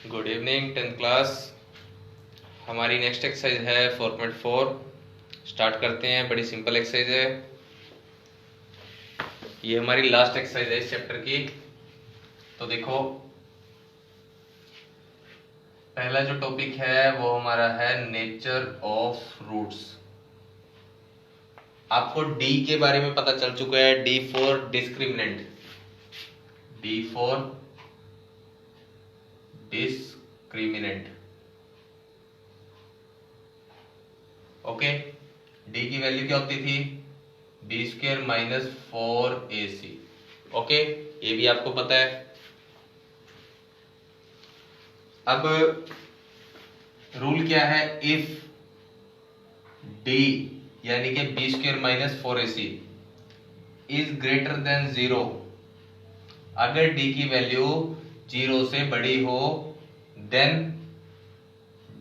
Good evening 10th class. हमारी next exercise है 4.4। Start करते हैं। बड़ी सिंपल एक्सरसाइज है। ये हमारी लास्ट एक्सरसाइज है इस चैप्टर की। तो देखो, पहला जो टॉपिक है वो हमारा है नेचर ऑफ रूट्स। आपको डी के बारे में पता चल चुका है। D for discriminant, D for discriminant. Okay, D की वैल्यू क्या होती थी? B square minus 4ac। Okay, ये भी आपको पता है। अब रूल क्या है? इफ डी यानी कि B square minus 4ac is greater than 0, अगर डी की वैल्यू 0 से बड़ी हो, देन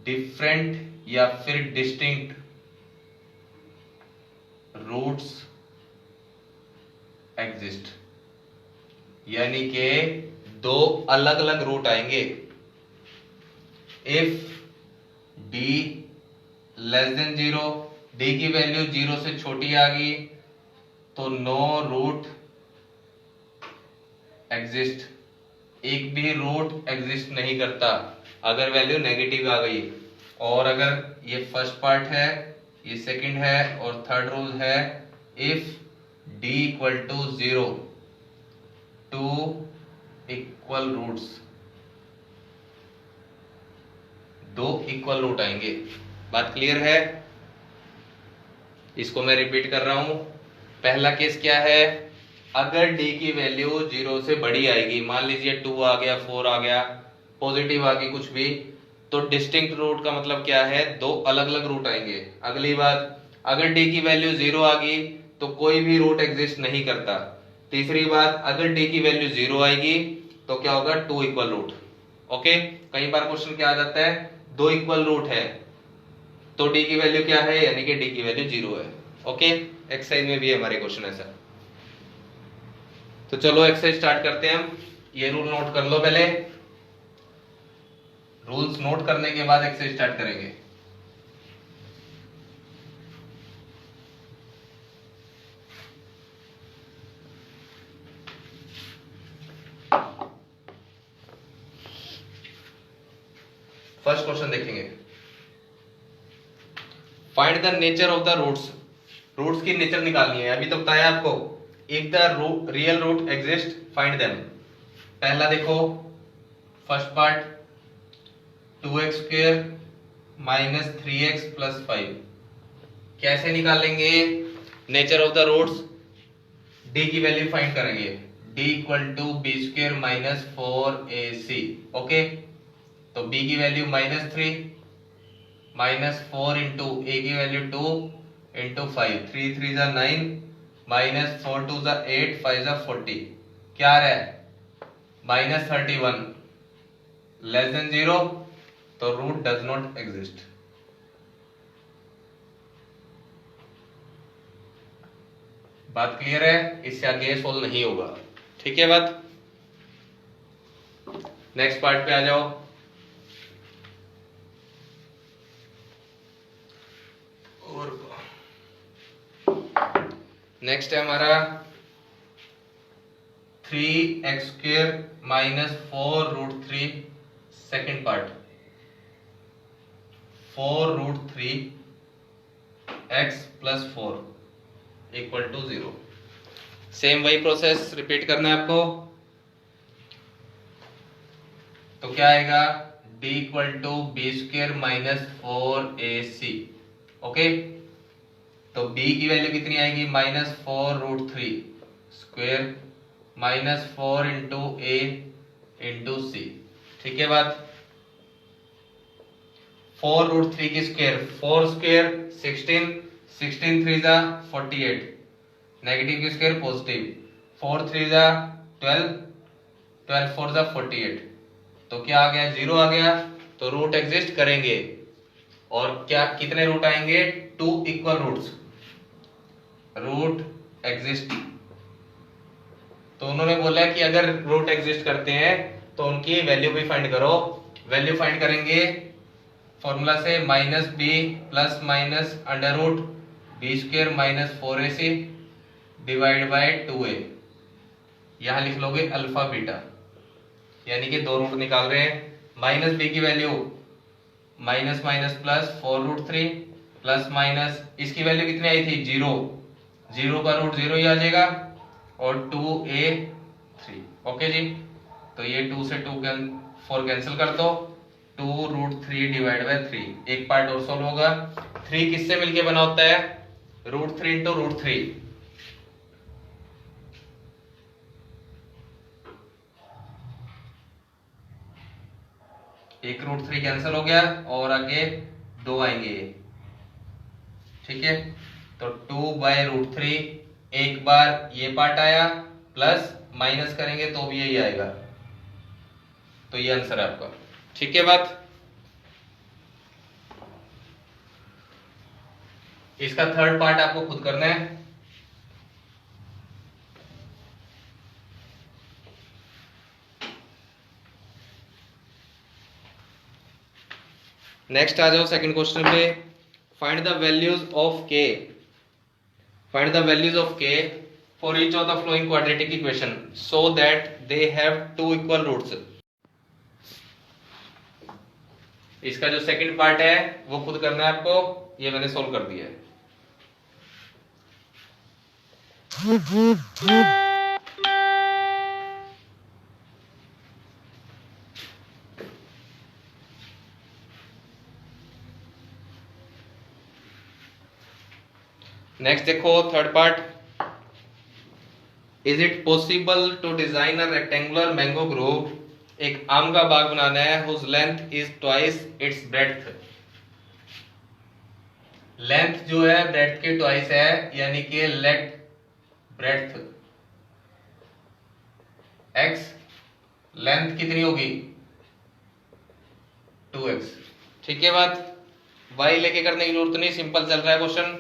डिफरेंट या फिर डिस्टिंक्ट रूट्स एग्जिस्ट, यानी कि दो अलग अलग रूट आएंगे। If D less than 0, D की वैल्यू 0 से छोटी आ गई तो नो रूट एग्जिस्ट, एक भी रूट एग्जिस्ट नहीं करता अगर वैल्यू नेगेटिव आ गई। और अगर ये फर्स्ट पार्ट है, ये सेकंड है, और थर्ड रूल है if D equal to 0, two equal roots, दो इक्वल रूट आएंगे। बात क्लियर है? इसको मैं रिपीट कर रहा हूं। पहला केस क्या है? अगर डी की वैल्यू 0 से बड़ी आएगी, मान लीजिए 2 आ गया, 4 आ गया, पॉजिटिव आ गई, कुछ भी, तो डिस्टिंक्ट रूट का मतलब क्या है? दो अलग अलग रूट आएंगे। अगली बात, अगर डी की वैल्यू 0 आ गई तो कोई भी रूट एग्जिस्ट नहीं करता। तीसरी बात, अगर डी की वैल्यू 0 आएगी तो क्या होगा? 2 इक्वल रूट। ओके, कई बार क्वेश्चन क्या आ जाता है? 2 इक्वल रूट है तो डी की वैल्यू क्या है, यानी कि डी की वैल्यू 0 है। ओके, एक्सरसाइज में भी है हमारे क्वेश्चन ऐसा। तो चलो एक्सरसाइज स्टार्ट करते हैं हम। ये रूल नोट कर लो पहले। रूल्स नोट करने के बाद एक्सरसाइज स्टार्ट करेंगे। फर्स्ट क्वेश्चन देखेंगे। Find the nature of the roots. Roots की नेचर निकालनी है। अभी तो बताया आपको, if the real root exist find them. पहला देखो, first part 2x square minus 3x plus 5 कैसे निकालेंगे? Nature of the roots, D की वैल्यू फाइंड करेंगे। D equal to B square minus 4ac। Okay, तो b की वैल्यू माइनस 3, माइनस 4 इंटू ए की value 2 into 5, 3 3 जा 9, माइनस 4 2 जा 8, 5 जा 40, क्या आ रहा है? माइनस 31 लेस देन 0, तो रूट डज नॉट एग्जिस्ट। बात क्लियर है? इससे आगे सोल्व नहीं होगा। ठीक है बात? नेक्स्ट पार्ट पे आ जाओ। नेक्स्ट है हमारा 3x square minus 4 root 3, second part 4 root 3 x plus 4 equal to 0। Same वही प्रोसेस रिपीट करना है आपको। तो क्या आएगा? d equal to B square minus 4ac। Okay, तो b की वैल्यू कितनी आएगी? Minus 4 root 3 square minus 4 into A into C. ठीक है बात? 4 रूट 3 की स्क्वायर, 4 स्क्वायर 16, 16 3 जा 48, नेगेटिव की स्क्वायर पॉजिटिव, 4 3 जा 12, 12 4 जा 48, तो क्या आ गया? 0 आ गया। तो रूट एग्जिस्ट करेंगे। और क्या कितने रूट आएंगे? 2 इक्वल रूट्स, रूट एग्जिस्ट। तो उन्होंने बोला कि अगर रूट एग्जिस्ट करते हैं तो उनकी वैल्यू भी फाइंड करो। वैल्यू फाइंड करेंगे फॉर्मूला से, minus B plus minus under root B square minus 4ac divide by 2a। यहां लिख लोगे अल्फा बीटा, यानी कि दो रूट निकाल रहे हैं। माइनस बी की value minus minus plus 4√3 plus minus इसकी वैल्यू कितनी आई थी 0, 0 का रूट 0 ही आ जाएगा और 2a3। ओके जी, तो ये 2 से 2 4 कैंसिल कर दो, 2√3 डिवाइड बाय 3। एक पार्ट और सोल्व होगा। 3 किससे मिलके बना होता है, √3 इंटू √3। एक √3 कैंसिल हो गया और आगे 2 आएंगे, ठीक है। तो 2/√3, एक बार ये पार्ट आया, प्लस माइनस करेंगे तो भी यही आएगा। तो ये आंसर है आपका, ठीक है बात। इसका थर्ड पार्ट आपको खुद करना है। नेक्स्ट आ जाओ सेकंड क्वेश्चन पे। Find the values of K, find the values of K for each of the following quadratic equation so that they have two equal roots. इसका जो सेकंड पार्ट है वो खुद करना है आपको, ये मैंने सोल्व कर दिया है। नेक्स्ट देखो third part. Is it possible to design a rectangular mango grove, एक आम का बाग बनाना है whose length is twice its breadth. Length जो है ब्रेड्थ के ट्वाइस है, यानी कि लेट ब्रेड्थ x, लेंथ कितनी होगी 2x, ठीक है बात। y लेके करने की जरूरत नहीं, सिंपल चल रहा है क्वेश्चन,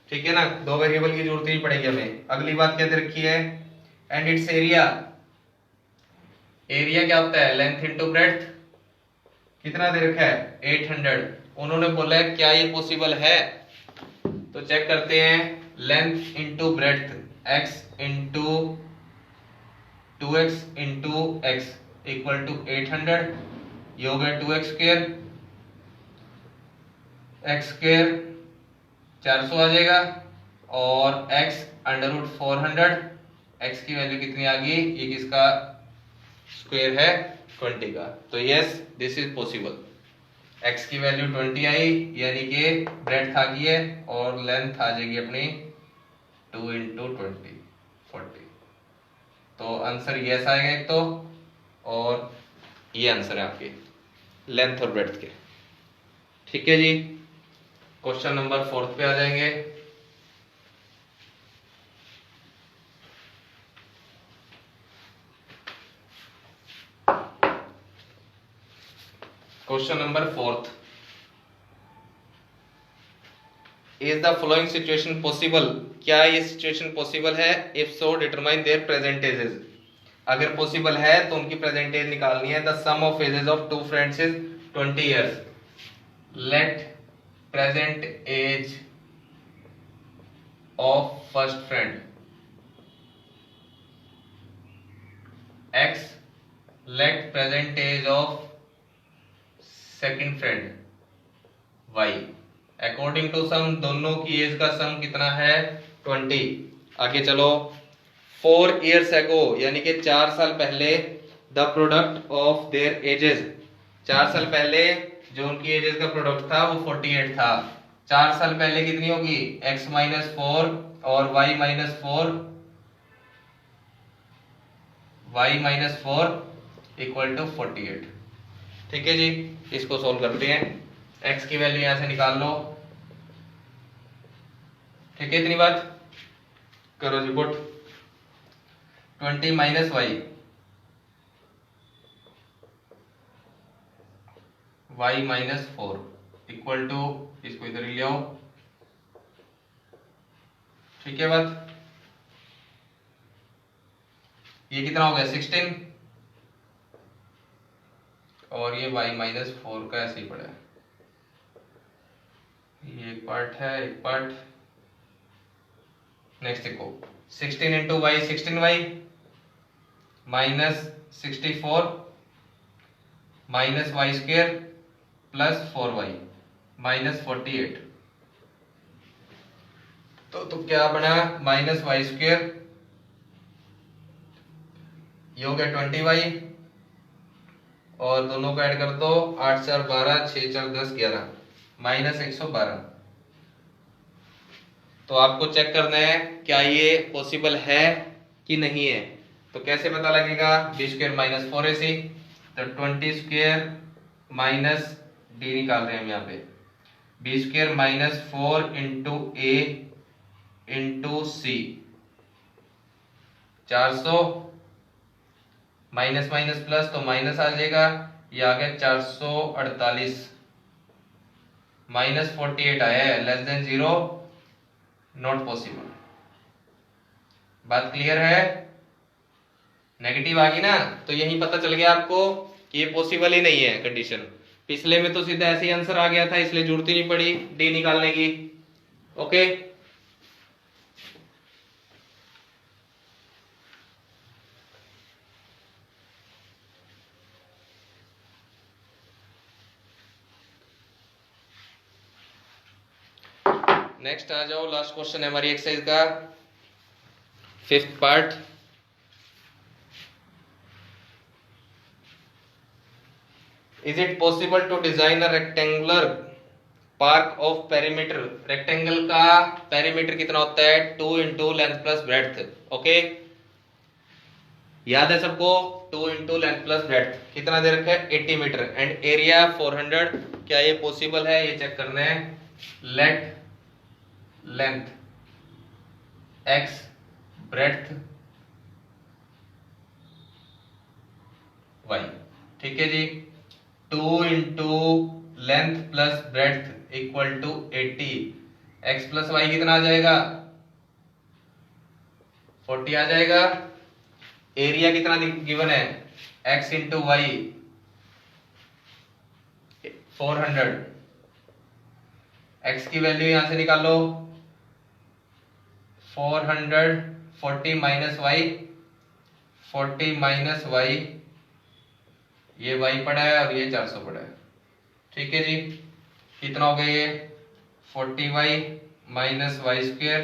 ठीक है ना, दो वेरिएबल की जरूरत नहीं पड़ेगी हमें। अगली बात क्या दे रखी है, एंड इट्स एरिया, एरिया क्या होता है लेंथ इंटू ब्रेड्थ, कितना दे रखा है 800। उन्होंने बोला है क्या ये पॉसिबल है, तो चेक करते हैं। Length into breadth x into 2x into x equal to 800, ये हो गया 2x स्क्वायर, x स्क्वायर 400 आ जाएगा और x अंडर रूट 400, x की वैल्यू कितनी आ गई, ये किसका स्क्वायर है 20 का। तो yes this is possible. x की वैल्यू 20 आई, यानी कि ब्रेड्थ आ गई है और लेंथ आ जाएगी अपनी 2 इंटू 20 40। तो आंसर यस आएगा एक तो, और ये आंसर है आपके लेंथ और ब्रेड्थ के, ठीक है जी। क्वेश्चन नंबर 4 पे आ जाएंगे। Question number 4, is the following situation possible, क्या ये सिचुएशन पॉसिबल है, if so determine their present ages. अगर पॉसिबल है तो उनकी प्रेजेंट एज निकालनी है। The sum of ages of two friends is 20 years, let present age of first friend x, let present age of second friend y, according to sum, दोनों की as का सम कितना है 20। आगे चलो, 4 years ago, यानी कि 4 साल पहले, the product of their edges, 4 साल पहले जो उनकी एजेस का प्रोडक्ट था वो 48 था। 4 साल पहले कितनी होगी x माइनस 4 और y minus 4, y minus 4 equal to 48, ठीक है जी। इसको सोल्व करते हैं, x की वैल्यू यहां से निकाल लो, ठीक है। इतनी बात करो जी, put 20 minus y minus 4 equal to, इसको इधर ही ले आओ, ठीक है बात। ये कितना हो गया 16 और ये y-4 का ऐसे ही पड़ा है। ये एक पार्ट है, एक पार्ट। नेक्स्ट देखो 16 into Y 16y -64 -y² plus 4y -48। तो क्या बना -y² ये हो गया 20y और दोनों को ऐड कर दो 8 4 12 6 4 10 11 -112। तो आपको चेक करना है क्या ये पॉसिबल है कि नहीं है। तो कैसे पता लगेगा, b² -4ac, तो 20² माइनस d निकाल रहे हैं हम यहाँ पे, b² -4 into a into c 400 minus minus plus तो माइनस आ जाएगा, ये आ गया 448 -48 आया है, लेस देन 0 नॉट पॉसिबल। बात क्लियर है? नेगेटिव आ गई ना, तो यही पता चल गया आपको कि ये पॉसिबल ही नहीं है कंडीशन। पिछले में तो सीधा ऐसे ही आंसर आ गया था, इसलिए जरूरत ही नहीं पड़ी डी निकालने की। ओके, नेक्स्ट आ जाओ, लास्ट क्वेश्चन है हमारी एक्सरसाइज का 5th part. Is it possible to design a rectangular park of perimeter. Rectangle का पेरीमीटर कितना होता है 2 into length plus breadth. Okay, याद है सबको, 2 इंटू लेंथ प्लस ब्रेड्थ कितना दे रखा है 80 मीटर एंड एरिया 400। क्या ये पॉसिबल है, ये चेक करना है। Let length x breadth y, ठीक है जी। 2 into length plus breadth equal to 80, x plus Y कितना आ जाएगा 40 आ जाएगा। एरिया कितना गिवन है x इंटू वाई 400, x की वैल्यू यहां से निकालो 400 40 माइनस वाई 40 माइनस वाई, ये y पड़ा है और ये 400 पड़ा है, ठीक है जी। कितना हो गया ये 40y माइनस y²।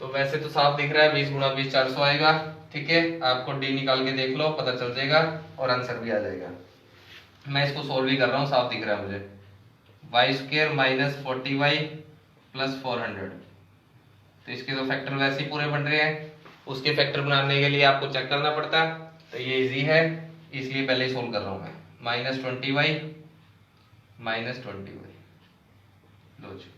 तो वैसे तो साफ दिख रहा है 20 गुणा 20 400 आएगा, ठीक है। आपको d निकाल के देख लो, पता चल जाएगा और आंसर भी आ जाएगा। मैं इसको सोल्व भी कर रहा हूँ, साफ दिख रहा है मुझे। y² माइनस 40y प्लस 400, तो इसके तो फैक्टर वैसे ही पूरे बन रहे हैं, उसके फैक्टर बनाने के लिए आपको चेक करना पड़ता, तो ये इजी है इसलिए पहले ही सोल्व कर रहा हूं मैं। -20y -20y, लो जी।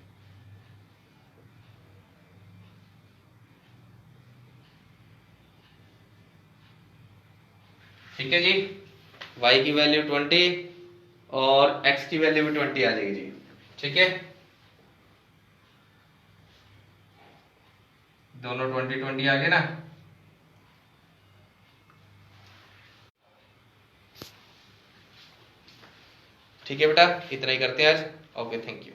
ठीक है जी, y की वैल्यू 20 और x की वैल्यू भी 20 आ जाएगी जी, ठीक है। दोनों 20 20 आ गए ना। ठीक है बेटा, इतना ही करते हैं आज। Okay, thank you.